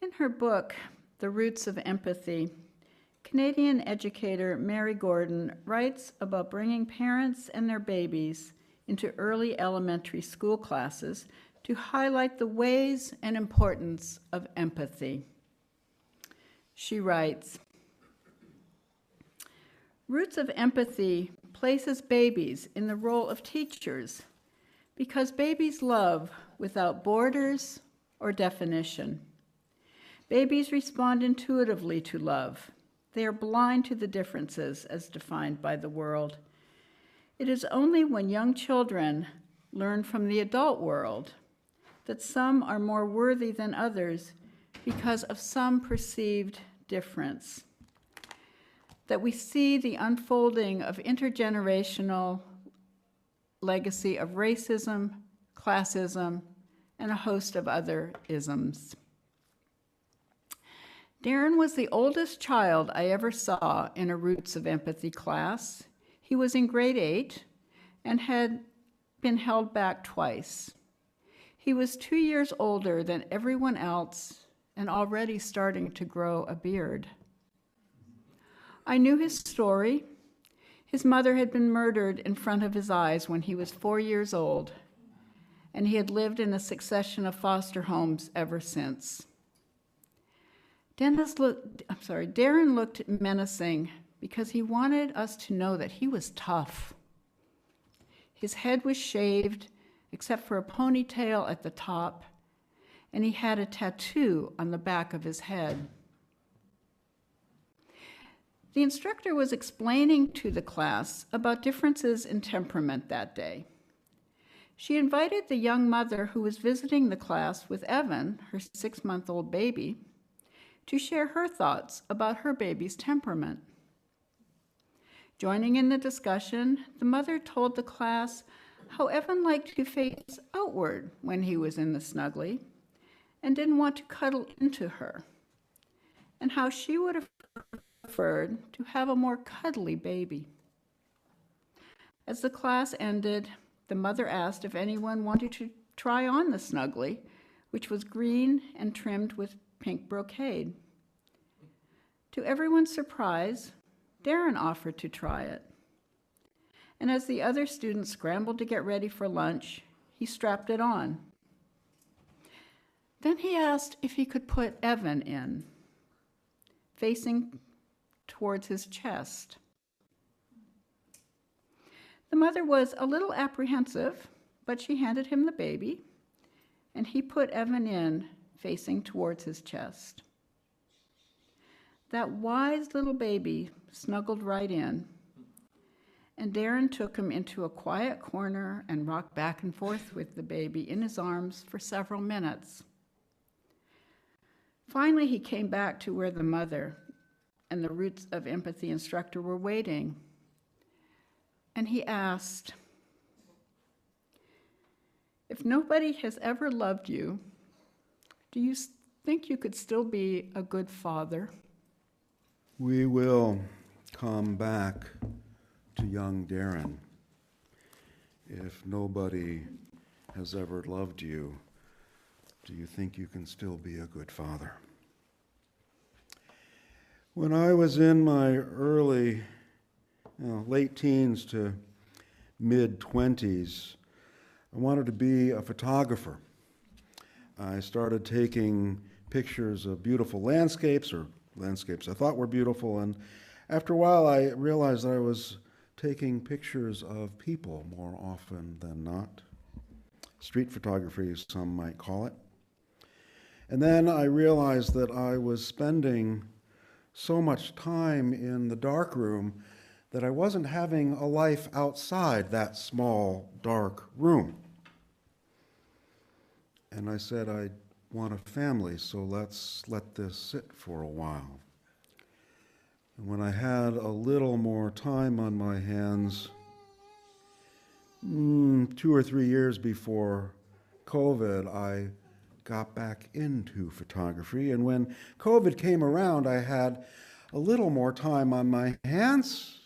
In her book, The Roots of Empathy, Canadian educator Mary Gordon writes about bringing parents and their babies into early elementary school classes to highlight the ways and importance of empathy. She writes, Roots of Empathy places babies in the role of teachers because babies love without borders or definition. Babies respond intuitively to love. They are blind to the differences as defined by the world. It is only when young children learn from the adult world that some are more worthy than others because of some perceived difference, that we see the unfolding of intergenerational legacy of racism, classism, and a host of other isms. Darren was the oldest child I ever saw in a Roots of Empathy class. He was in grade 8 and had been held back twice. He was 2 years older than everyone else and already starting to grow a beard. I knew his story. His mother had been murdered in front of his eyes when he was 4 years old, and he had lived in a succession of foster homes ever since. Darren looked menacing because he wanted us to know that he was tough. His head was shaved, except for a ponytail at the top, and he had a tattoo on the back of his head. The instructor was explaining to the class about differences in temperament that day. She invited the young mother who was visiting the class with Evan, her 6-month-old baby, to share her thoughts about her baby's temperament. Joining in the discussion, the mother told the class how Evan liked to face outward when he was in the snuggly and didn't want to cuddle into her, and how she would have preferred to have a more cuddly baby. As the class ended, the mother asked if anyone wanted to try on the snuggly, which was green and trimmed with pink brocade. To everyone's surprise, Darren offered to try it. And as the other students scrambled to get ready for lunch, he strapped it on. Then he asked if he could put Evan in, facing towards his chest. The mother was a little apprehensive, but she handed him the baby, and he put Evan in, facing towards his chest. That wise little baby snuggled right in, and Darren took him into a quiet corner and rocked back and forth with the baby in his arms for several minutes. Finally, he came back to where the mother and the Roots of Empathy instructor were waiting, and he asked, "If nobody has ever loved you, do you think you could still be a good father?" We will come back to young Darren. If nobody has ever loved you, do you think you can still be a good father? When I was in my late teens to mid-20s, I wanted to be a photographer. I started taking pictures of beautiful landscapes, or landscapes I thought were beautiful, and after a while I realized that I was taking pictures of people more often than not. Street photography, as some might call it. And then I realized that I was spending so much time in the darkroom that I wasn't having a life outside that small, dark room. And I said, I want a family, so let's let this sit for a while. And when I had a little more time on my hands, 2 or 3 years before COVID, I got back into photography. And when COVID came around, I had a little more time on my hands.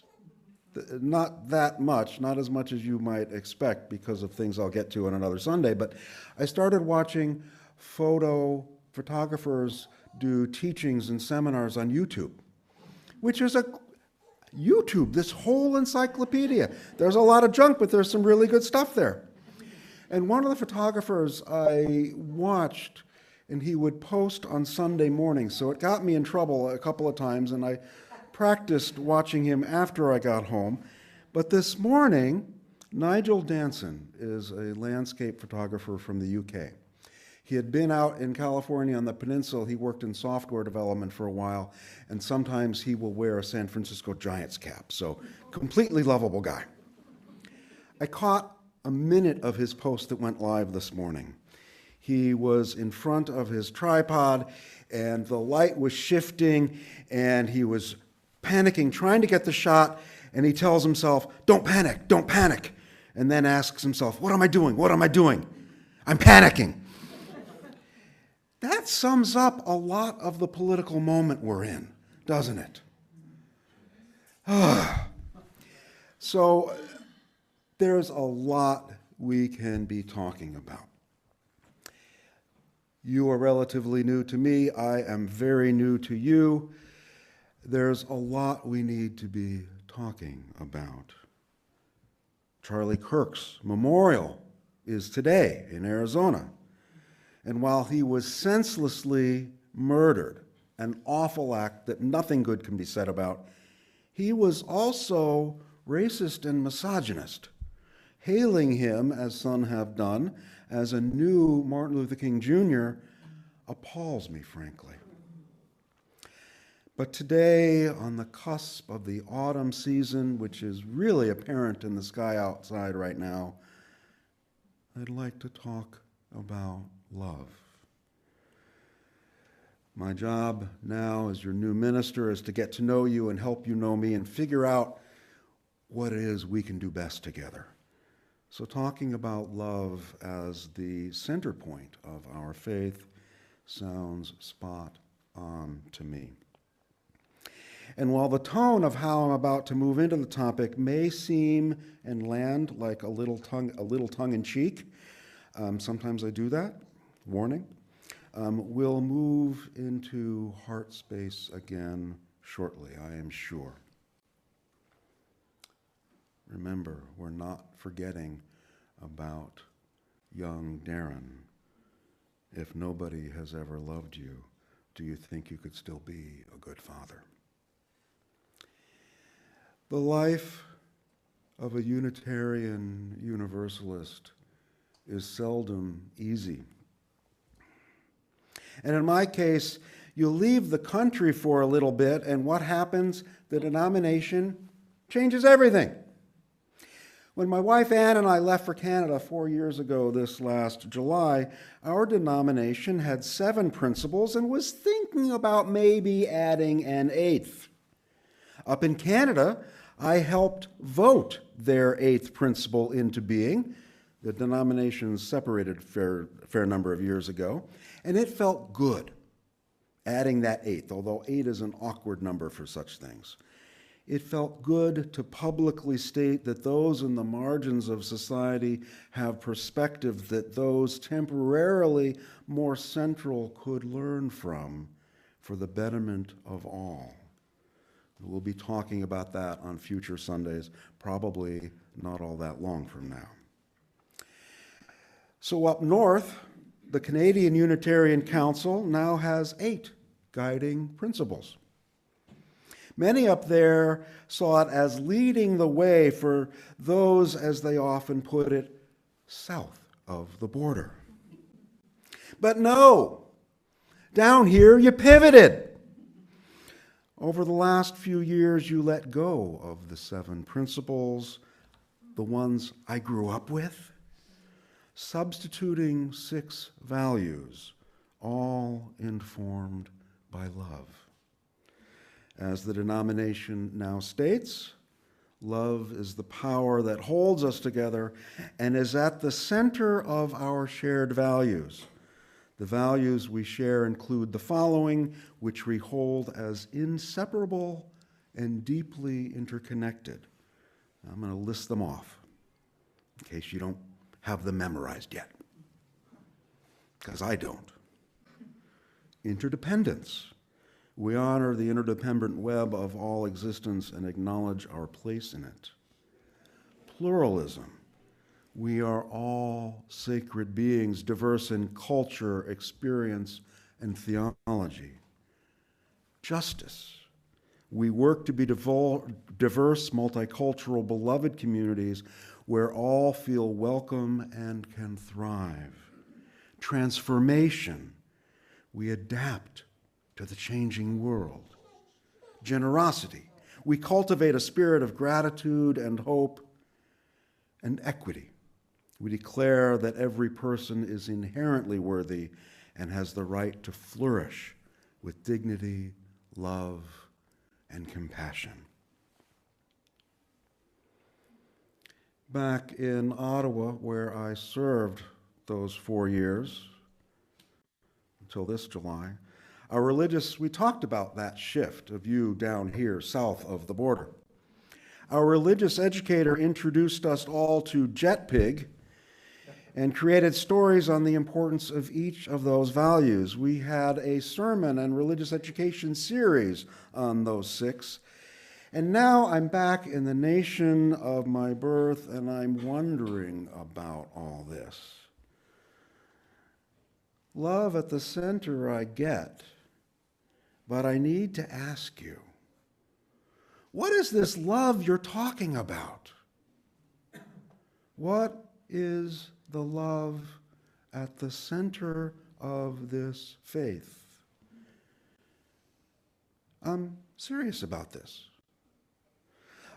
Not that much, not as much as you might expect because of things I'll get to on another Sunday, but I started watching photographers do teachings and seminars on YouTube, which is this whole encyclopedia. There's a lot of junk, but there's some really good stuff there. And one of the photographers I watched, and he would post on Sunday mornings, so it got me in trouble a couple of times, and I practiced watching him after I got home. But this morning, Nigel Danson is a landscape photographer from the UK. He had been out in California on the peninsula. He worked in software development for a while, and sometimes he will wear a San Francisco Giants cap. So, completely lovable guy. I caught a minute of his post that went live this morning. He was in front of his tripod, and the light was shifting, and he was panicking, trying to get the shot, and he tells himself, "Don't panic, don't panic," and then asks himself, "What am I doing? What am I doing? I'm panicking." That sums up a lot of the political moment we're in, doesn't it? So there's a lot we can be talking about. You are relatively new to me. I am very new to you. There's a lot we need to be talking about. Charlie Kirk's memorial is today in Arizona. And while he was senselessly murdered, an awful act that nothing good can be said about, he was also racist and misogynist. Hailing him, as some have done, as a new Martin Luther King Jr. appalls me, frankly. But today, on the cusp of the autumn season, which is really apparent in the sky outside right now, I'd like to talk about love. My job now as your new minister is to get to know you and help you know me and figure out what it is we can do best together. So talking about love as the center point of our faith sounds spot on to me. And while the tone of how I'm about to move into the topic may seem and land like a little tongue-in-cheek, sometimes I do that, warning, we'll move into heart space again shortly, I am sure. Remember, we're not forgetting about young Darren. If nobody has ever loved you, do you think you could still be a good father? The life of a Unitarian Universalist is seldom easy. And in my case, you leave the country for a little bit, and what happens? The denomination changes everything. When my wife Ann and I left for Canada 4 years ago this last July, our denomination had 7 principles and was thinking about maybe adding an 8th. Up in Canada, I helped vote their 8th principle into being. The denominations separated a fair number of years ago, and it felt good adding that 8th, although 8 is an awkward number for such things. It felt good to publicly state that those in the margins of society have perspective that those temporarily more central could learn from for the betterment of all. We'll be talking about that on future Sundays, probably not all that long from now. So up north, the Canadian Unitarian Council now has 8 guiding principles. Many up there saw it as leading the way for those, as they often put it, south of the border. But no, down here you pivoted. Over the last few years, you let go of the 7 principles, the ones I grew up with, substituting 6 values, all informed by love. As the denomination now states, love is the power that holds us together and is at the center of our shared values. The values we share include the following, which we hold as inseparable and deeply interconnected. I'm going to list them off in case you don't have them memorized yet, because I don't. Interdependence. We honor the interdependent web of all existence and acknowledge our place in it. Pluralism. We are all sacred beings, diverse in culture, experience, and theology. Justice. We work to be diverse, multicultural, beloved communities where all feel welcome and can thrive. Transformation. We adapt to the changing world. Generosity. We cultivate a spirit of gratitude and hope. And equity. We declare that every person is inherently worthy and has the right to flourish with dignity, love, and compassion. Back in Ottawa, where I served those 4 years, until this July, we talked about that shift of you down here south of the border. Our religious educator introduced us all to JetPig and created stories on the importance of each of those values. We had a sermon and religious education series on those 6. And now I'm back in the nation of my birth, and I'm wondering about all this. Love at the center I get, but I need to ask you, what is this love you're talking about? What is the love at the center of this faith? I'm serious about this.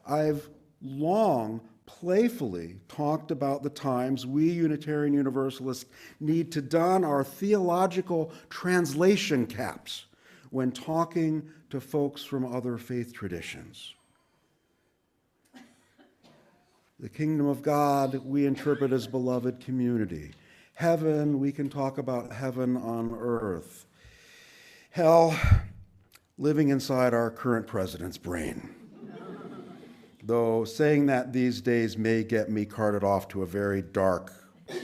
I've long playfully talked about the times we Unitarian Universalists need to don our theological translation caps when talking to folks from other faith traditions. The kingdom of God we interpret as beloved community. Heaven, we can talk about heaven on earth. Hell, living inside our current president's brain. Though saying that these days may get me carted off to a very dark,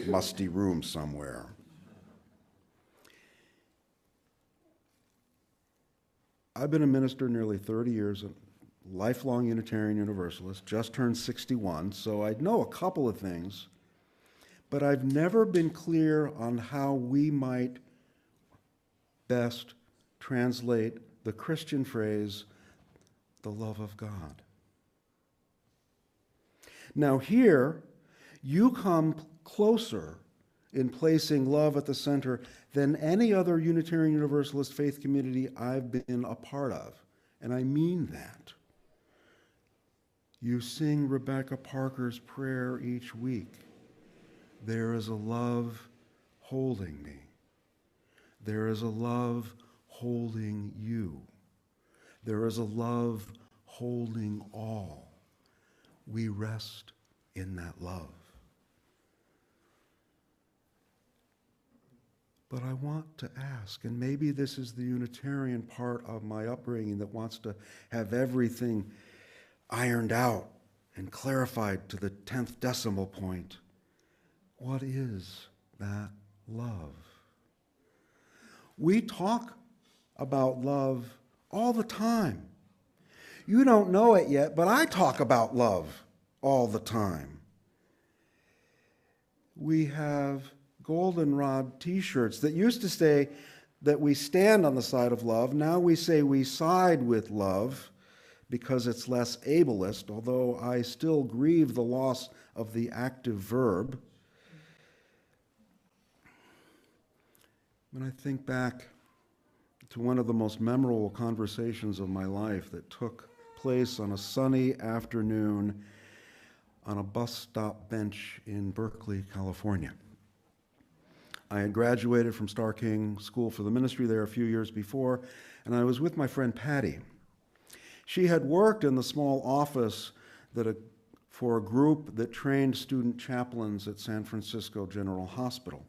musty room somewhere. I've been a minister nearly 30 years, a lifelong Unitarian Universalist, just turned 61, so I know a couple of things, but I've never been clear on how we might best translate the Christian phrase, the love of God. Now here, you come closer in placing love at the center than any other Unitarian Universalist faith community I've been a part of. And I mean that. You sing Rebecca Parker's prayer each week. There is a love holding me. There is a love holding you. There is a love holding all. We rest in that love. But I want to ask, and maybe this is the Unitarian part of my upbringing that wants to have everything ironed out and clarified to the 10th decimal point. What is that love? We talk about love all the time. You don't know it yet, but I talk about love all the time. We have goldenrod t-shirts that used to say that we stand on the side of love. Now we say we side with love because it's less ableist, although I still grieve the loss of the active verb. When I think back to one of the most memorable conversations of my life that took place on a sunny afternoon on a bus stop bench in Berkeley, California. I had graduated from Starr King School for the Ministry there a few years before, and I was with my friend Patty. She had worked in the small office for a group that trained student chaplains at San Francisco General Hospital.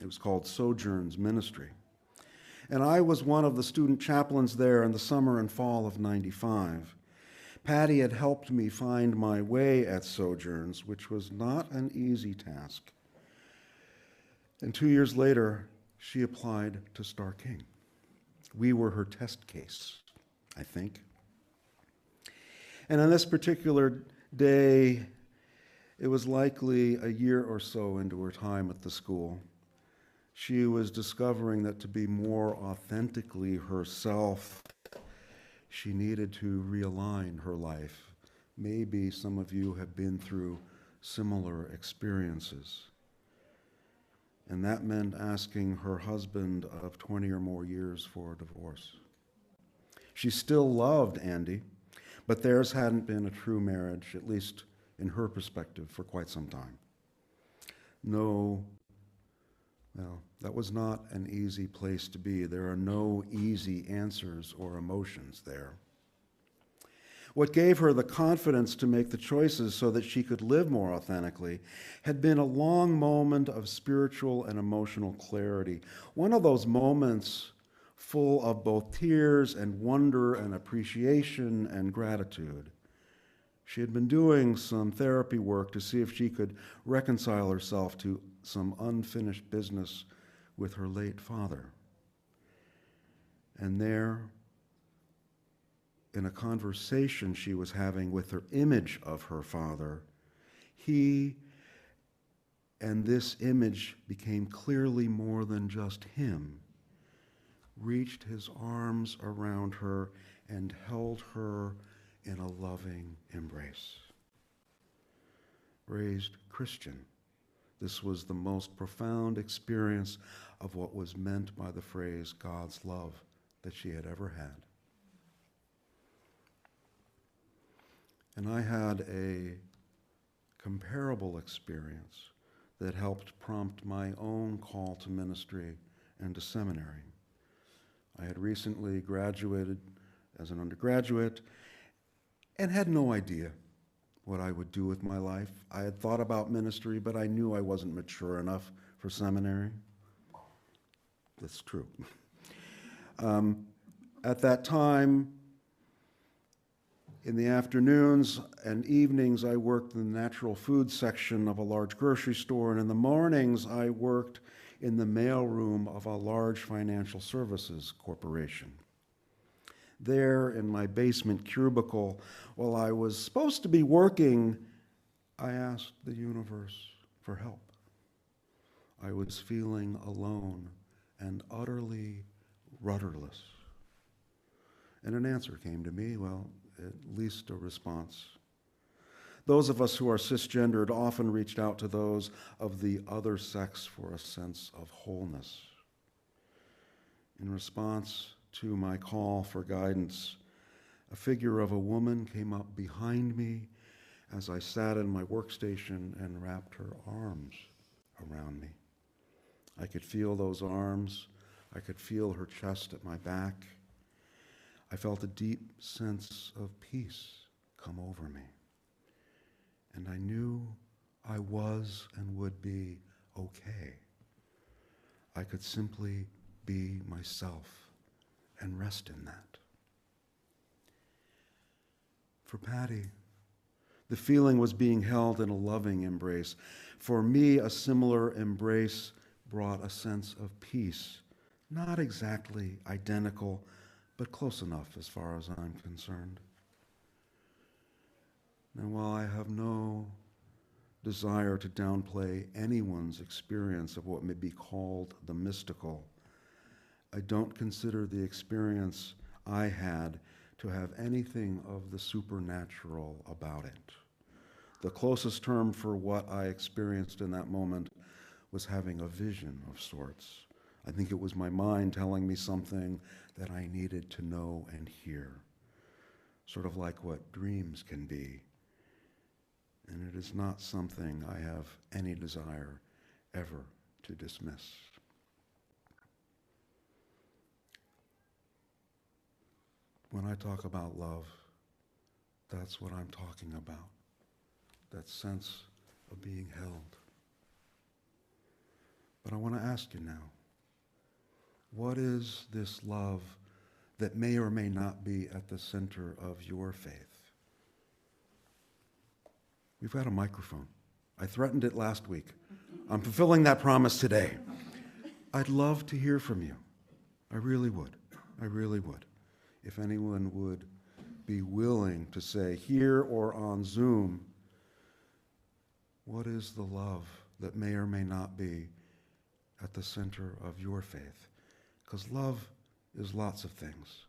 It was called Sojourn's Ministry. And I was one of the student chaplains there in the summer and fall of '95. Patty had helped me find my way at Sojourn's, which was not an easy task. And 2 years later, she applied to Starr King. We were her test case, I think. And on this particular day, it was likely a year or so into her time at the school, she was discovering that to be more authentically herself, she needed to realign her life. Maybe some of you have been through similar experiences. And that meant asking her husband of 20 or more years for a divorce. She still loved Andy, but theirs hadn't been a true marriage, at least in her perspective, for quite some time. No, that was not an easy place to be. There are no easy answers or emotions there. What gave her the confidence to make the choices so that she could live more authentically had been a long moment of spiritual and emotional clarity. One of those moments full of both tears and wonder and appreciation and gratitude. She had been doing some therapy work to see if she could reconcile herself to some unfinished business with her late father. And there, in a conversation she was having with her image of her father, he and this image became clearly more than just him, reached his arms around her and held her in a loving embrace. Raised Christian, this was the most profound experience of what was meant by the phrase God's love that she had ever had. And I had a comparable experience that helped prompt my own call to ministry and to seminary. I had recently graduated as an undergraduate and had no idea what I would do with my life. I had thought about ministry, but I knew I wasn't mature enough for seminary. That's true. At that time, in the afternoons and evenings, I worked in the natural food section of a large grocery store, and in the mornings, I worked in the mailroom of a large financial services corporation. There, in my basement cubicle, while I was supposed to be working, I asked the universe for help. I was feeling alone and utterly rudderless. And an answer came to me, well, at least a response. Those of us who are cisgendered often reached out to those of the other sex for a sense of wholeness. In response to my call for guidance, a figure of a woman came up behind me as I sat in my workstation and wrapped her arms around me. I could feel those arms. I could feel her chest at my back. I felt a deep sense of peace come over me. And I knew I was and would be okay. I could simply be myself and rest in that. For Patty, the feeling was being held in a loving embrace. For me, a similar embrace brought a sense of peace, not exactly identical, but close enough as far as I'm concerned. And while I have no desire to downplay anyone's experience of what may be called the mystical, I don't consider the experience I had to have anything of the supernatural about it. The closest term for what I experienced in that moment was having a vision of sorts. I think it was my mind telling me something that I needed to know and hear, sort of like what dreams can be. And it is not something I have any desire ever to dismiss. When I talk about love, that's what I'm talking about, that sense of being held. But I want to ask you now, what is this love that may or may not be at the center of your faith? We've got a microphone. I threatened it last week. I'm fulfilling that promise today. I'd love to hear from you. I really would. I really would. If anyone would be willing to say here or on Zoom, what is the love that may or may not be at the center of your faith? Because love is lots of things.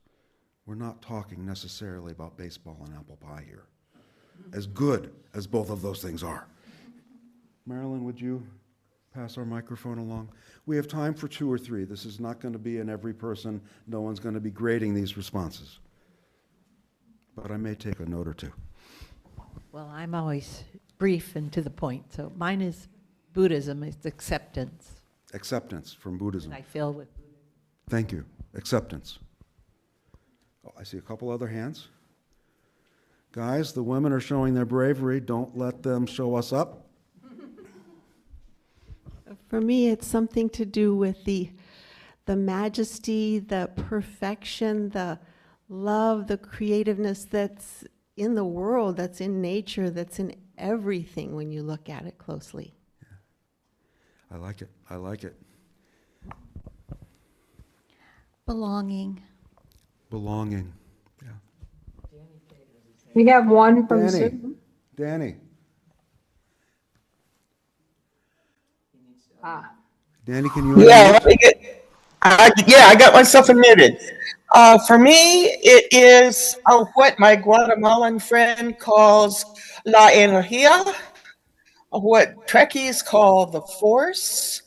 We're not talking necessarily about baseball and apple pie here, as good as both of those things are. Marilyn, would you pass our microphone along? We have time for 2 or 3. This is not going to be in every person. No one's going to be grading these responses. But I may take a note or 2. Well, I'm always brief and to the point. So mine is Buddhism, it's acceptance. Acceptance from Buddhism. I feel with Buddhism. Thank you. Acceptance. Oh, I see a couple other hands. Guys, the women are showing their bravery. Don't let them show us up. For me, it's something to do with the majesty, the perfection, the love, the creativeness that's in the world, that's in nature, that's in everything when you look at it closely. I like it. I like it. Belonging. Belonging. Yeah. We have one from Danny. Zoom. Danny. Ah, Danny, can you? Yeah, let me get, I got myself unmuted. For me, it is what my Guatemalan friend calls la energía, what Trekkies call the force.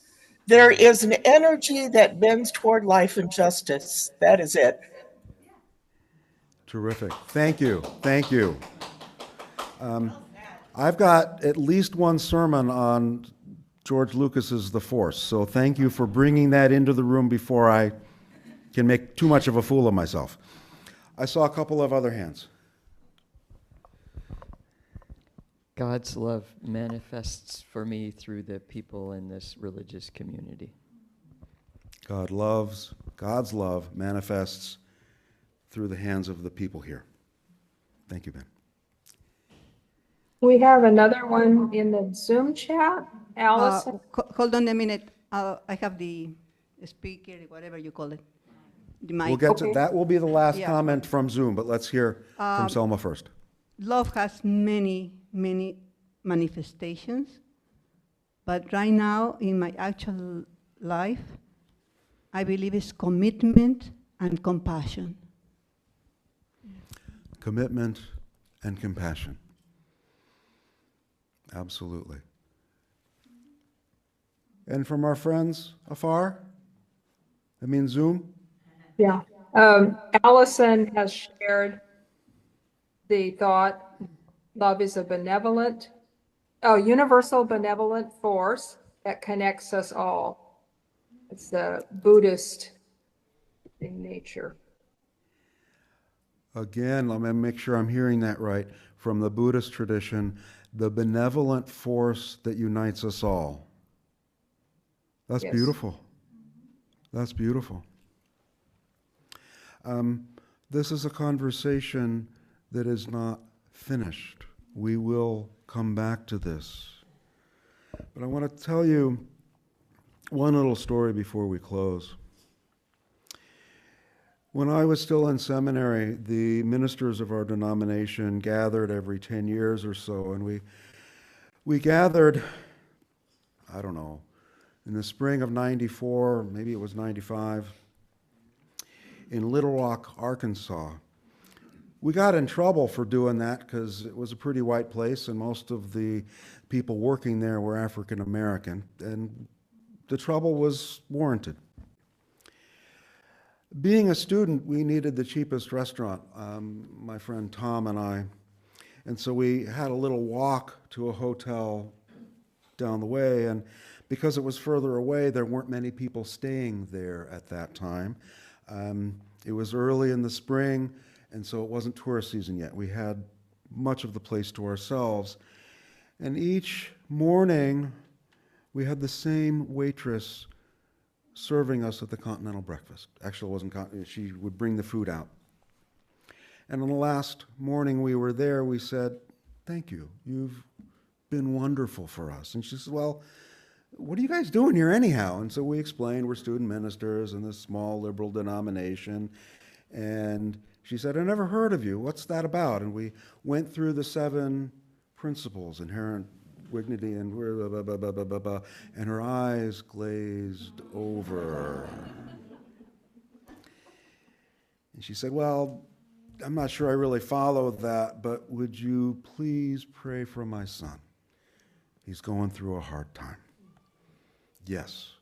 There is an energy that bends toward life and justice. That is it. Terrific. Thank you. Thank you. I've got at least one sermon on George Lucas's The Force, so thank you for bringing that into the room before I can make too much of a fool of myself. I saw a couple of other hands. God's love manifests for me through the people in this religious community. God's love manifests through the hands of the people here. Thank you, Ben. we have another one in the Zoom chat. Allison, Hold on a minute. I have the speaker, whatever you call it. The mic. We'll get to Okay. that. Will be the last Yeah. comment from Zoom, but let's hear from Selma first. Love has many, many manifestations, but right now in my actual life, I believe it's commitment and compassion. Commitment and compassion. Absolutely. And from our friends afar? I mean Zoom? yeah. Allison has shared the thought, love is a universal benevolent force that connects us all. It's the Buddhist in nature. Again, let me make sure I'm hearing that right. From the Buddhist tradition, the benevolent force that unites us all. That's Yes. beautiful. That's beautiful. This is a conversation that is not finished. We will come back to this. But I want to tell you one little story before we close. When I was still in seminary, the ministers of our denomination gathered every 10 years or so, and we gathered, I don't know, in the spring of 94, maybe it was 95, in Little Rock, Arkansas. We got in trouble for doing that because it was a pretty white place and most of the people working there were African American, and the trouble was warranted. Being a student, we needed the cheapest restaurant, my friend Tom and I, and so we had a little walk to a hotel down the way, and because it was further away, there weren't many people staying there at that time. It was early in the spring, and so it wasn't tourist season yet. We had much of the place to ourselves. And each morning, we had the same waitress serving us at the continental breakfast. Actually, it wasn't continental. She would bring the food out. And on the last morning we were there, we said, "Thank you. You've been wonderful for us." And she said, "Well, what are you guys doing here anyhow? And so we explained we're student ministers in this small liberal denomination. And she said, I never heard of you. What's that about? And we went through the 7 principles, inherent dignity and blah, blah, blah, blah, blah, blah, and her eyes glazed over. And she said, well, I'm not sure I really follow that, but would you please pray for my son? He's going through a hard time. Yes,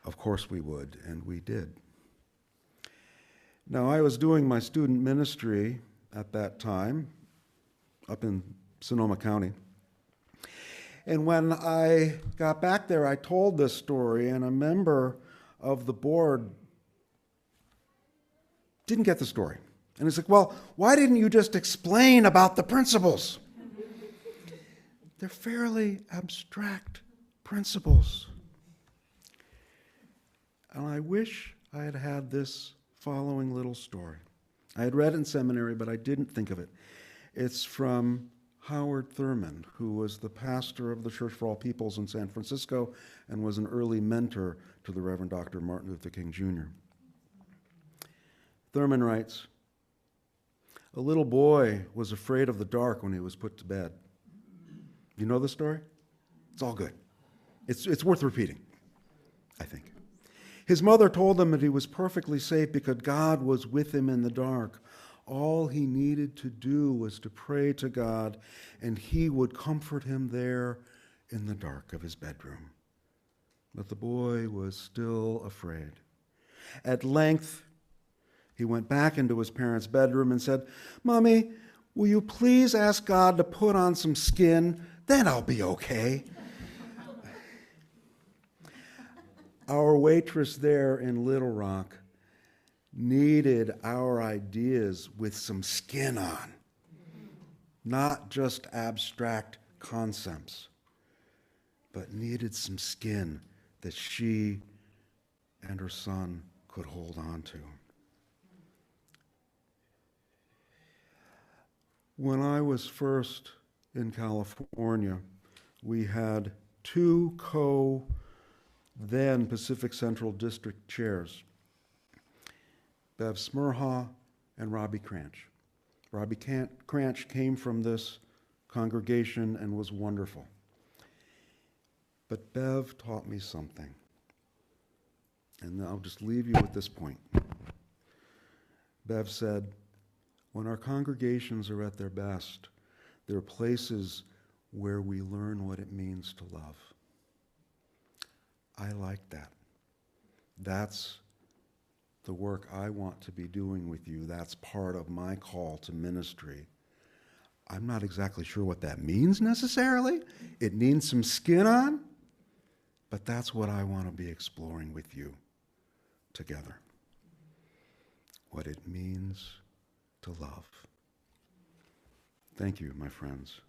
of course we would, and we did. Now, I was doing my student ministry at that time up in Sonoma County. And when I got back there, I told this story, and a member of the board didn't get the story. And he's like, well, why didn't you just explain about the principles? They're fairly abstract principles. And I wish I had had this following little story. I had read it in seminary, but I didn't think of it. It's from Howard Thurman, who was the pastor of the Church for All Peoples in San Francisco and was an early mentor to the Reverend Dr. Martin Luther King Jr. Thurman writes, a little boy was afraid of the dark when he was put to bed. You know the story? It's all good. It's worth repeating, I think. His mother told him that he was perfectly safe because God was with him in the dark. All he needed to do was to pray to God, and he would comfort him there in the dark of his bedroom. But the boy was still afraid. At length, he went back into his parents' bedroom and said, Mommy, will you please ask God to put on some skin? Then I'll be okay. Our waitress there in Little Rock needed our ideas with some skin on, not just abstract concepts, but needed some skin that she and her son could hold on to. When I was first in California, we had 2 then Pacific Central District chairs, Bev Smurha and Robbie Cranch. Robbie Cranch came from this congregation and was wonderful. But Bev taught me something. And I'll just leave you with this point. Bev said, when our congregations are at their best, they're places where we learn what it means to love. I like that. That's the work I want to be doing with you. That's part of my call to ministry. I'm not exactly sure what that means necessarily. It needs some skin on, but that's what I want to be exploring with you together. What it means to love. Thank you, my friends.